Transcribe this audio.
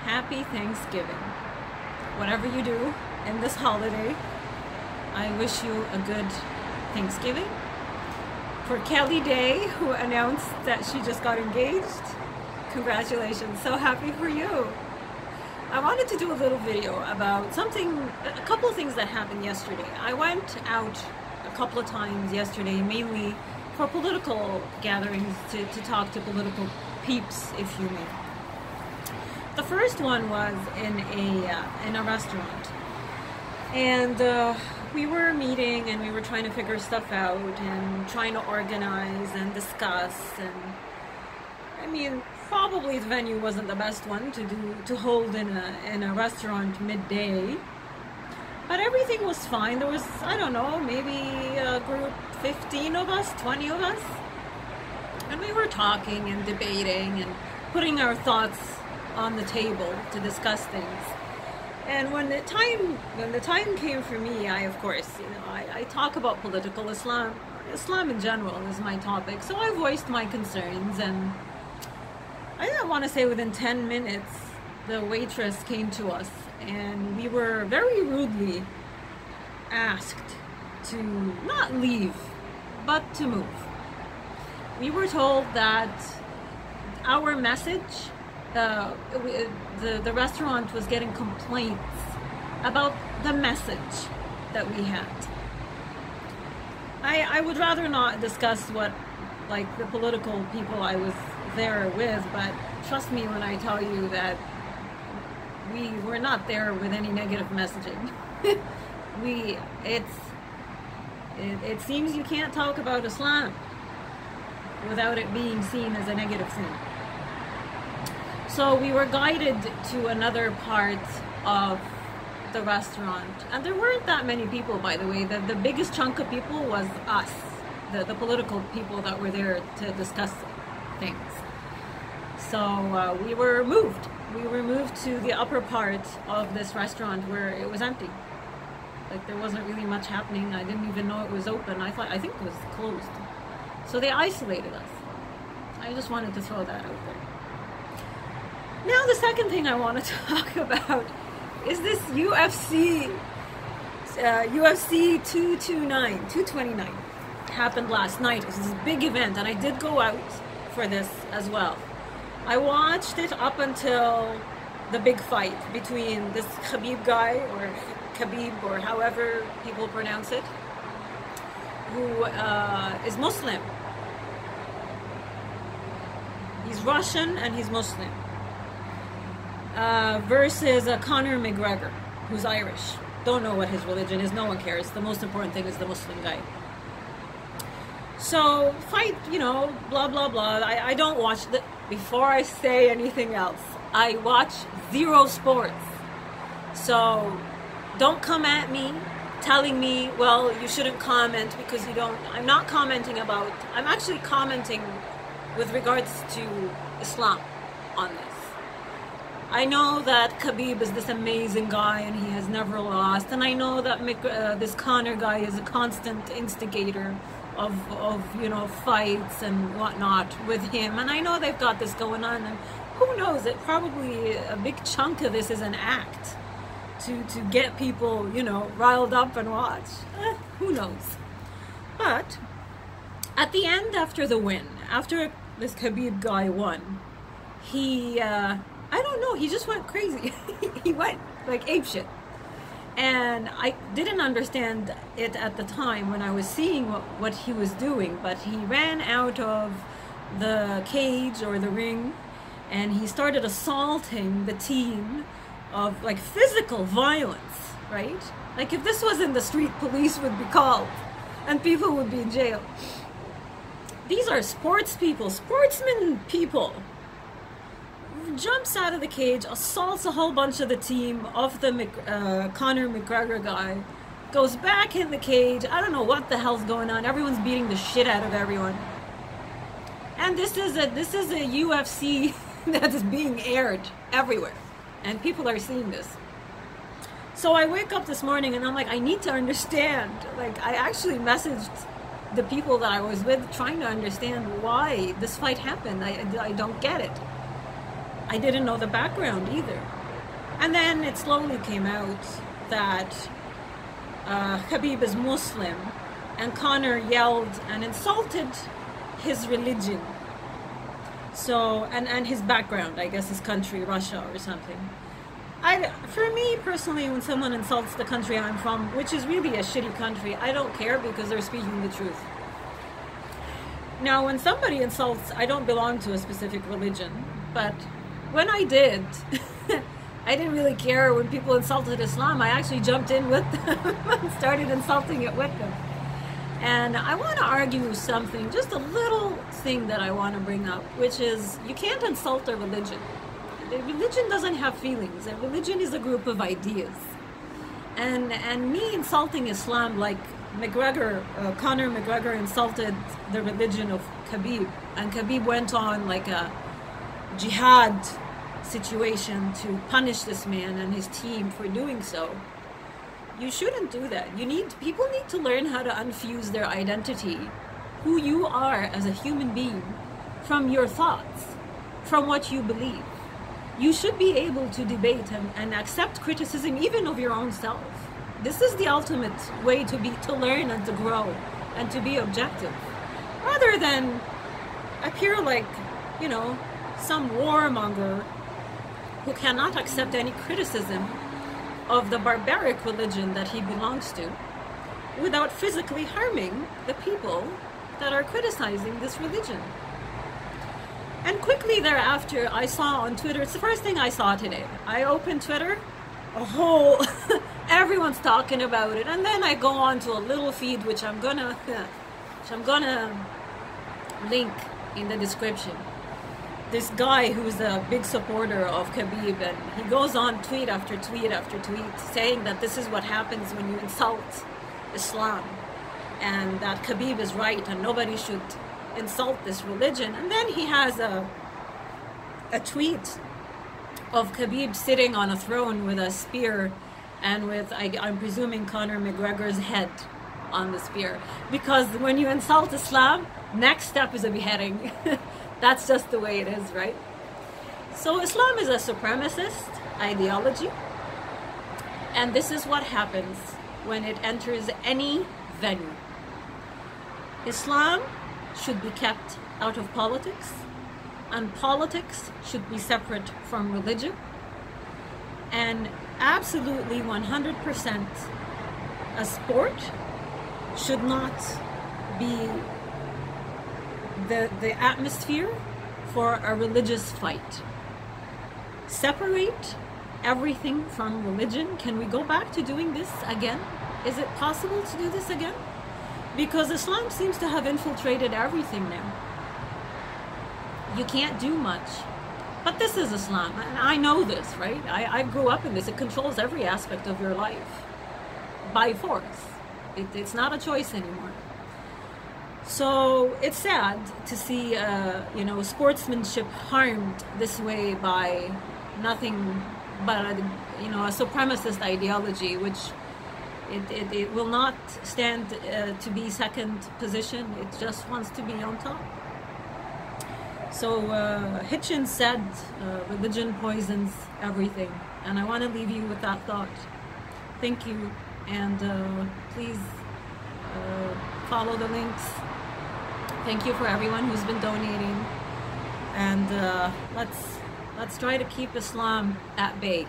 Happy Thanksgiving. Whatever you do in this holiday, I wish you a good Thanksgiving. For Kelly Day, who announced that she just got engaged, congratulations, so happy for you. I wanted to do a little video about a couple of things that happened yesterday. I went out a couple of times yesterday, mainly for political gatherings, to talk to political peeps, if you may. The first one was in a restaurant, and we were meeting and we were trying to figure stuff out and trying to organize and discuss. And I mean, probably the venue wasn't the best one to hold in a restaurant midday, but everything was fine. There was, I don't know, maybe a group 15 of us, 20 of us, and we were talking and debating and putting our thoughts on the table to discuss things. And when the time came for me, I of course, I talk about political Islam in general is my topic, so I voiced my concerns. And I didn't want to say within 10 minutes the waitress came to us and we were very rudely asked to not leave but to move. We were told that our message, the restaurant was getting complaints about the message that we had. I would rather not discuss what, like, the political people I was there with, but trust me when I tell you that we were not there with any negative messaging. It seems you can't talk about Islam without it being seen as a negative thing. So we were guided to another part of the restaurant, and there weren't that many people, by the way. The biggest chunk of people was us, the political people that were there to discuss things. So we were moved to the upper part of this restaurant where it was empty. Like, there wasn't really much happening. I didn't even know it was open. I think it was closed. So they isolated us. I just wanted to throw that out there. Now the second thing I want to talk about is this UFC 229 happened last night. It was this big event, and I did go out for this as well. I watched it up until the big fight between this Khabib guy, or Khabib, or however people pronounce it, who is Muslim. He's Russian and he's Muslim. Versus Conor McGregor, who's Irish. Don't know what his religion is, no one cares. The most important thing is the Muslim guy. So, fight, blah, blah, blah. I don't watch before I say anything else, I watch zero sports. So, don't come at me telling me, well, you shouldn't comment because you don't. I'm not commenting about, I'm actually commenting with regards to Islam on this. I know that Khabib is this amazing guy and he has never lost, and I know that this Conor guy is a constant instigator of fights and whatnot with him, and I know they've got this going on, and who knows, it probably a big chunk of this is an act to get people riled up and watch. Who knows? But at the end, after the win, after this Khabib guy won, he I don't know, he just went crazy. He went like apeshit. And I didn't understand it at the time when I was seeing what he was doing, but he ran out of the cage or the ring and he started assaulting the team of, like, physical violence, right? Like, if this was in the street, police would be called and people would be in jail. These are sports people, sportsmen people. Jumps out of the cage, assaults a whole bunch of the team of the Conor McGregor guy, goes back in the cage. I don't know what the hell's going on. Everyone's beating the shit out of everyone. And this is a UFC that is being aired everywhere, and people are seeing this. So I wake up this morning and I'm like, I need to understand. Like, I actually messaged the people that I was with trying to understand why this fight happened. I don't get it. I didn't know the background either. And then it slowly came out that Khabib is Muslim, and Conor yelled and insulted his religion. So, and his background, I guess his country, Russia or something. For me personally, when someone insults the country I'm from, which is really a shitty country, I don't care because they're speaking the truth. Now, when somebody insults, I don't belong to a specific religion, but when I did, I didn't really care when people insulted Islam. I actually jumped in with them and started insulting it with them. And I want to argue something, just a little thing that I want to bring up, which is you can't insult a religion. A religion doesn't have feelings. A religion is a group of ideas. And me insulting Islam, like Conor McGregor insulted the religion of Khabib, and Khabib went on like a jihad situation to punish this man and his team for doing so. You shouldn't do that. People need to learn how to unfuse their identity, who you are as a human being, from your thoughts, from what you believe. You should be able to debate and accept criticism even of your own self. This is the ultimate way to learn and to grow and to be objective, rather than appear like, some warmonger who cannot accept any criticism of the barbaric religion that he belongs to without physically harming the people that are criticizing this religion. And quickly thereafter, I saw on Twitter, it's the first thing I saw today. I opened Twitter, everyone's talking about it, and then I go on to a little feed which I'm gonna link in the description. This guy who's a big supporter of Khabib, and he goes on tweet after tweet after tweet saying that this is what happens when you insult Islam, and that Khabib is right and nobody should insult this religion. And then he has a tweet of Khabib sitting on a throne with a spear and with, I'm presuming, Conor McGregor's head on the spear. Because when you insult Islam, next step is a beheading. That's just the way it is, right? So Islam is a supremacist ideology, and this is what happens when it enters any venue. Islam should be kept out of politics, and politics should be separate from religion, and absolutely 100% a sport should not be the atmosphere for a religious fight. Separate everything from religion. Can we go back to doing this again? Is it possible to do this again? Because Islam seems to have infiltrated everything now. You can't do much. But this is Islam, and I know this, right? I grew up in this. It controls every aspect of your life by force. It's not a choice anymore. So it's sad to see, sportsmanship harmed this way by nothing but, a supremacist ideology, which it will not stand to be second position. It just wants to be on top. So Hitchens said, religion poisons everything. And I want to leave you with that thought. Thank you. And please follow the links. Thank you for everyone who's been donating. And let's try to keep Islam at bay.